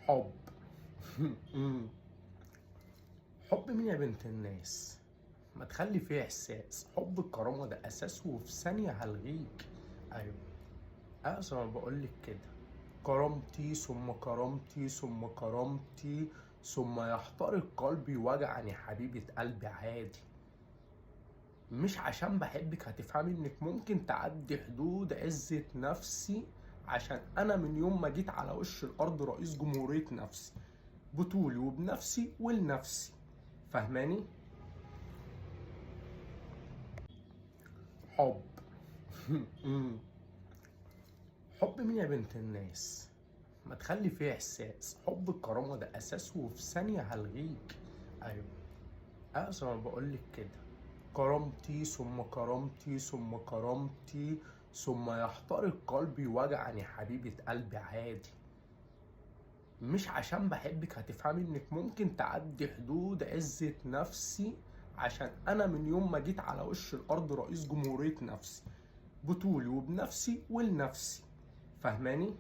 حب. حب مين يا بنت الناس؟ ما تخلي فيه احساس. حب الكرامة ده اساس وفي ثانية هلغيك. ايوه، زي ما بقولك كده. كرامتي ثم كرامتي ثم كرامتي، ثم يحترق قلبي وجعني حبيبة قلبي عادي. مش عشان بحبك هتفهمي انك ممكن تعدي حدود عزة نفسي، عشان انا من يوم ما جيت على وش الارض رئيس جمهورية نفسي، بطولي وبنفسي ولنفسي. فهماني؟ حب. حب مين يا بنت الناس؟ ما تخلي فيه احساس. حب الكرامة ده اساس وفي ثانية هلغيك. ايوه، زي ما بقولك كده. كرامتي ثم كرامتي ثم كرامتي، ثم يحترق قلبي وجعني حبيبة قلبي عادي. مش عشان بحبك هتفهمي انك ممكن تعدي حدود عزة نفسي، عشان انا من يوم ما جيت على وش الارض رئيس جمهورية نفسي، بطولي وبنفسي ولنفسي. فهماني؟